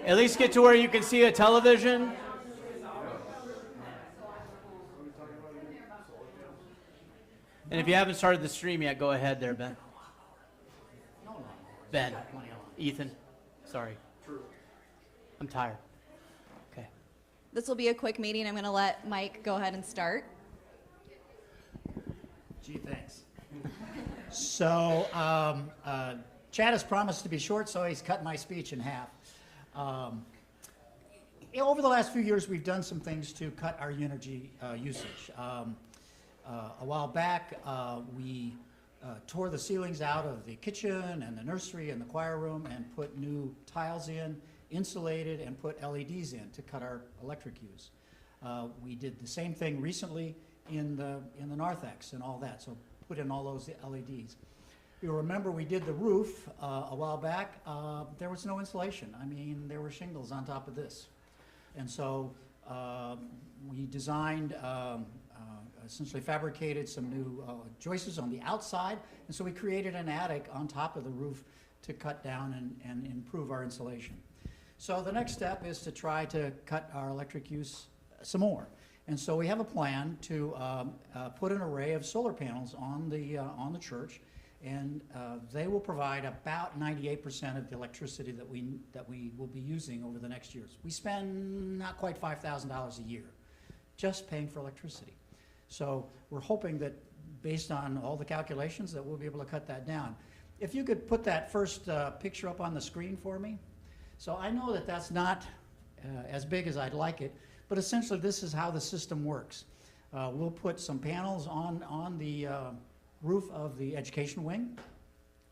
At least get to where you can see a television. And if you haven't started the stream yet, go ahead there, Ben. Ben, Ethan, sorry. I'm tired. Okay. This will be a quick meeting. I'm going to let Mike go ahead and start. Gee, thanks. So Chad has promised to be short, so he's cut my speech in half. Over the last few years, we've done some things to cut our energy usage. A while back, we tore the ceilings out of the kitchen and the nursery and the choir room and put new tiles in, insulated, and put LEDs in to cut our electric use. We did the same thing recently in the narthex and all that, so put in all those LEDs. You'll remember we did the roof a while back. There was no insulation. I mean, there were shingles on top of this. And so we designed, essentially fabricated some new joists on the outside, and so we created an attic on top of the roof to cut down and improve our insulation. So the next step is to try to cut our electric use some more. And so we have a plan to put an array of solar panels on the church, and they will provide about 98% of the electricity that we will be using over the next years. We spend not quite $5,000 a year just paying for electricity. So we're hoping that based on all the calculations that we'll be able to cut that down. If you could put that first picture up on the screen for me. So I know that that's not as big as I'd like it, but essentially this is how the system works. We'll put some panels on the roof of the education wing,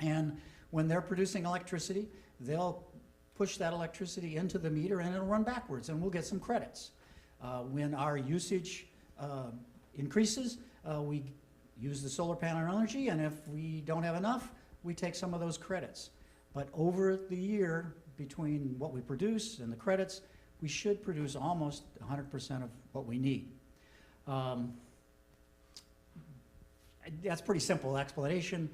and when they're producing electricity, they'll push that electricity into the meter and it'll run backwards, and we'll get some credits. When our usage increases, we use the solar panel energy, and if we don't have enough, we take some of those credits. But over the year, between what we produce and the credits, we should produce almost 100% of what we need. That's pretty simple explanation.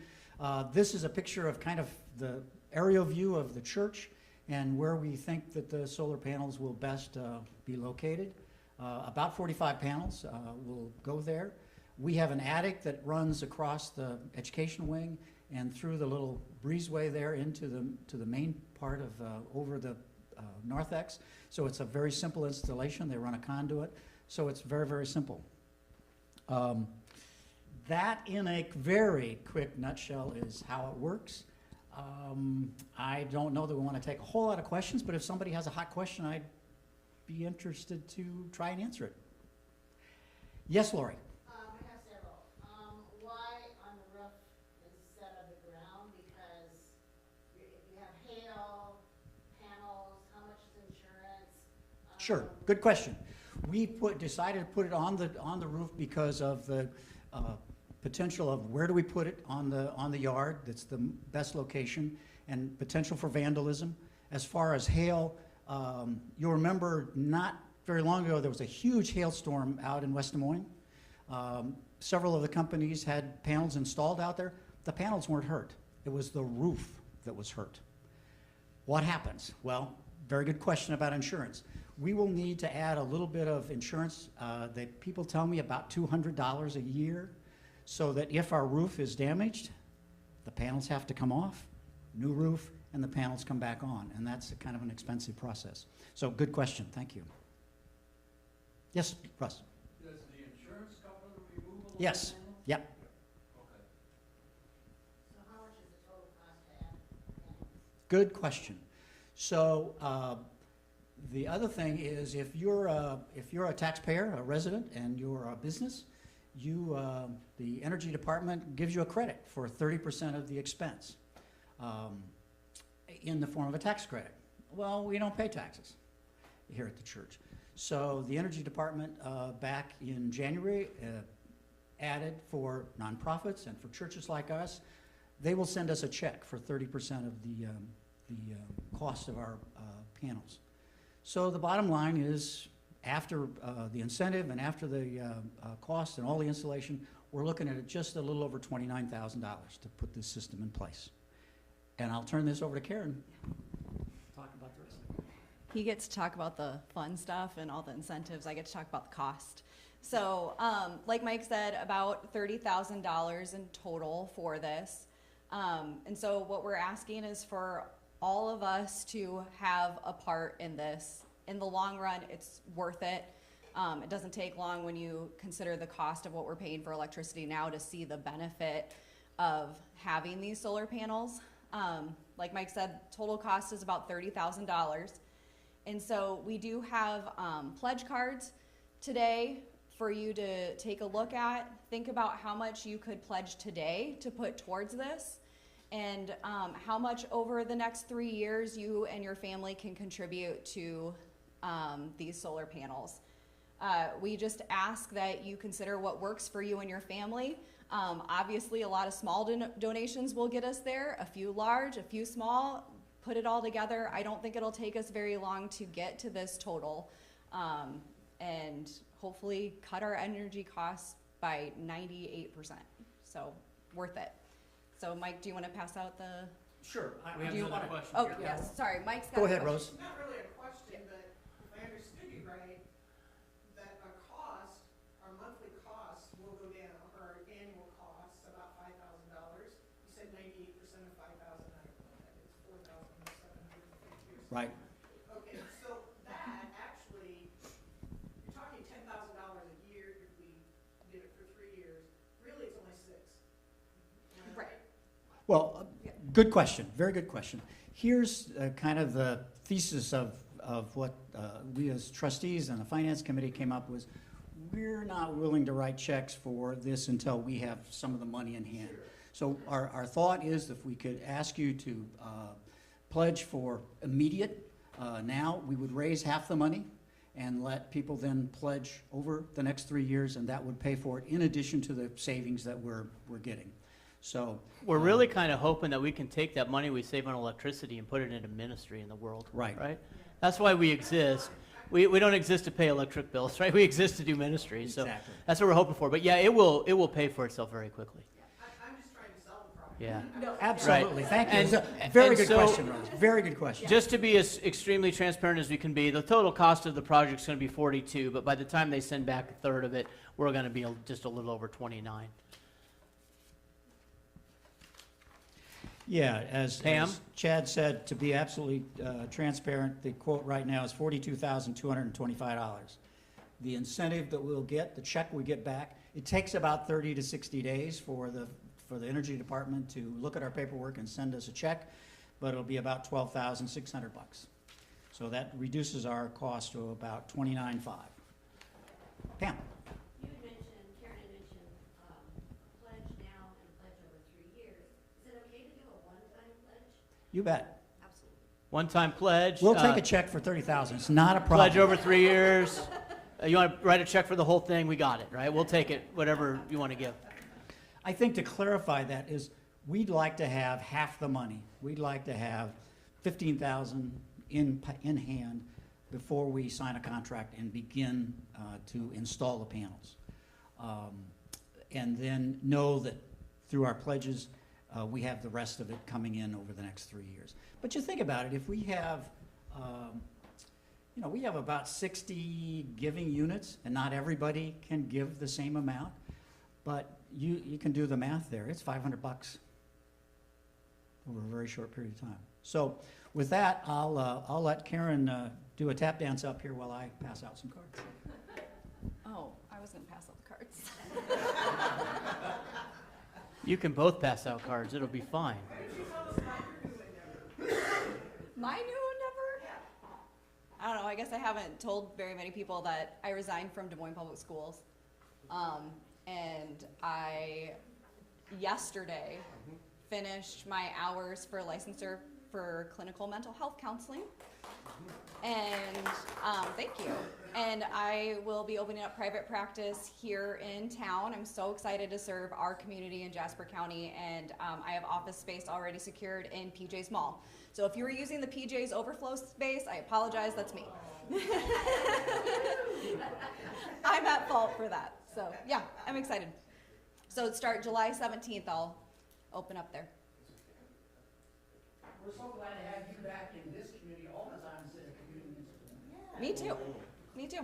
This is a picture of kind of the aerial view of the church and where we think that the solar panels will best be located. About 45 panels will go there. We have an attic that runs across the education wing and through the little breezeway there into the main part of over the narthex. So it's a very simple installation. They run a conduit, so it's very, very simple. That, in a very quick nutshell, is how it works. I don't know that we want to take a whole lot of questions, but if somebody has a hot question, I'd be interested to try and answer it. Yes, Lori? I have several. Why on the roof instead of the ground? Because if you have hail, panels, how much is insurance? Sure, good question. We decided to put it on the roof because of the potential of where do we put it on the yard. That's the best location, and potential for vandalism. As far as hail, you'll remember not very long ago there was a huge hailstorm out in West Des Moines. Several of the companies had panels installed out there. The panels weren't hurt. It was the roof that was hurt. What happens? Well, very good question about insurance. We will need to add a little bit of insurance. People tell me about $200 a year, so that if our roof is damaged, the panels have to come off, new roof, and the panels come back on, and that's kind of an expensive process. So good question, thank you. Yes, Russ? Does the insurance cover the removal of Yes, the panels? yep. Okay. So how much is the total cost to add panels? Good question. So the other thing is, if you're a taxpayer, a resident, and you're a business, the energy department gives you a credit for 30% of the expense in the form of a tax credit. Well, we don't pay taxes here at the church. So the energy department back in January added for nonprofits and for churches like us, they will send us a check for 30% of the cost of our panels. So the bottom line is, after the incentive and after the cost and all the installation, we're looking at just a little over $29,000 to put this system in place. And I'll turn this over to Karen to talk about the rest of it. He gets to talk about the fun stuff and all the incentives. I get to talk about the cost. So, like Mike said, about $30,000 in total for this. And so what we're asking is for all of us to have a part in this. In the long run, it's worth it. It doesn't take long when you consider the cost of what we're paying for electricity now to see the benefit of having these solar panels. Like Mike said, total cost is about $30,000. And so we do have pledge cards today for you to take a look at. Think about how much you could pledge today to put towards this, and how much over the next 3 years you and your family can contribute to these solar panels. We just ask that you consider what works for you and your family. Obviously, a lot of small donations will get us there, a few large, a few small. Put it all together. I don't think it'll take us very long to get to this total, and hopefully cut our energy costs by 98%. So worth it. So Mike, do you want to pass out the? Sure. We have do you another wanna- question Oh, here. yes, sorry, Mike's got Go a ahead, question. Rose. Not really a question, but if I understood you right, that our cost, our monthly costs will go down, or our annual costs, about $5,000. You said 98% of 5,000, it's 4,750 or something. Right. Okay, so that actually, you're talking $10,000 a year if we did it for 3 years. Really, it's only 6. Am I Right. Well, good question, very good question. Here's kind of the thesis of what we as trustees and the finance committee came up with. We're not willing to write checks for this until we have some of the money in hand. So our thought is if we could ask you to pledge for immediate, now we would raise half the money and let people then pledge over the next 3 years, and that would pay for it in addition to the savings that we're getting. So. We're really kind of hoping that we can take that money we save on electricity and put it into ministry in the world. Right. Right? That's why we exist. We don't exist to pay electric bills, right? We exist to do ministry. So Exactly. that's what we're hoping for. But yeah, it will pay for itself very quickly. I'm just trying to sell the product. Yeah. Absolutely, thank you. And- It's a very and good so- question, Rose, very good question. Just to be as extremely transparent as we can be, the total cost of the project is going to be 42, but by the time they send back a third of it, we're going to be just a little over 29. Yeah, as Pam? Chad said, to be absolutely transparent, the quote right now is $42,225. The incentive that we'll get, the check we get back, it takes about 30 to 60 days for the energy department to look at our paperwork and send us a check, but it'll be about $12,600. So that reduces our cost to about $29,500. Pam? You had mentioned, Karen had mentioned, pledge now and pledge over 3 years. Is it okay to do a one-time pledge? You bet. Absolutely. One-time pledge. We'll take a check for $30,000. It's not a problem. Pledge over 3 years. You want to write a check for the whole thing? We got it, right? We'll take it, whatever you want to give. I think to clarify that is, we'd like to have half the money. We'd like to have $15,000 in hand before we sign a contract and begin to install the panels. And then know that through our pledges, we have the rest of it coming in over the next 3 years. But you think about it, if we have, we have about 60 giving units, and not everybody can give the same amount, but you can do the math there. It's $500 over a very short period of time. So with that, I'll let Karen do a tap dance up here while I pass out some cards. Oh, I was gonna pass out the cards. You can both pass out cards. It'll be fine. My new endeavor? I don't know, I guess I haven't told very many people that I resigned from Des Moines Public Schools. And I, yesterday, finished my hours for licensure for clinical mental health counseling. And, thank you. And I will be opening up private practice here in town. I'm so excited to serve our community in Jasper County, and I have office space already secured in PJ's Mall. So if you were using the PJ's overflow space, I apologize, that's me. I'm at fault for that. So yeah, I'm excited. So start July 17th, I'll open up there. We're so glad to have you back in this community all the time instead of commuting Me too. Me too.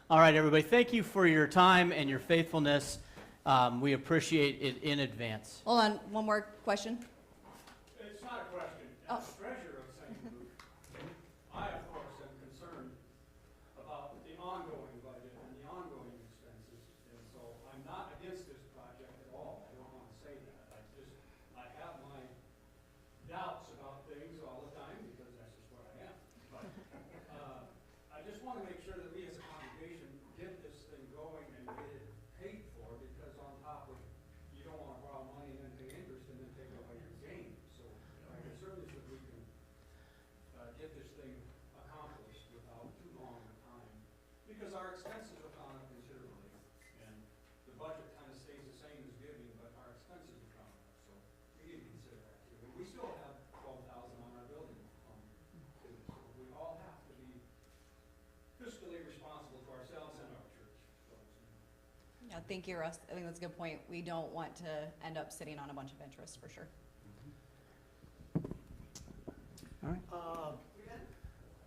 All right, everybody, thank you for your time and your faithfulness. We appreciate it in advance. Hold on, one more question. It's not a question. Oh. As treasurer of St. Luke, I, of course, am concerned about the ongoing budget and the ongoing expenses. And so I'm not against this project at all. I don't want to say that. I have my doubts about things all the time because that's just what I am. But I just want to make sure that we as a congregation get this thing going and get it paid for, because on top of, you don't want to borrow money and then pay interest and then take away your gain. So I can certainly that we can get this thing accomplished without too long a time, because our expenses have gone up considerably, and the budget kind of stays the same as giving, but our expenses have gone up, so we need to consider that too. We still have 12,000 on our building fund too, so we all have to be fiscally responsible to ourselves and our church folks. Yeah, thank you, Russ. I think that's a good point. We don't want to end up sitting on a bunch of interest, for sure.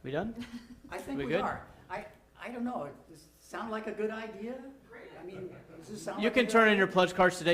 We done? I think We we good? are. I don't know, does it sound like a good idea? I mean, does this sound You like a can good turn in idea? your pledge cards today.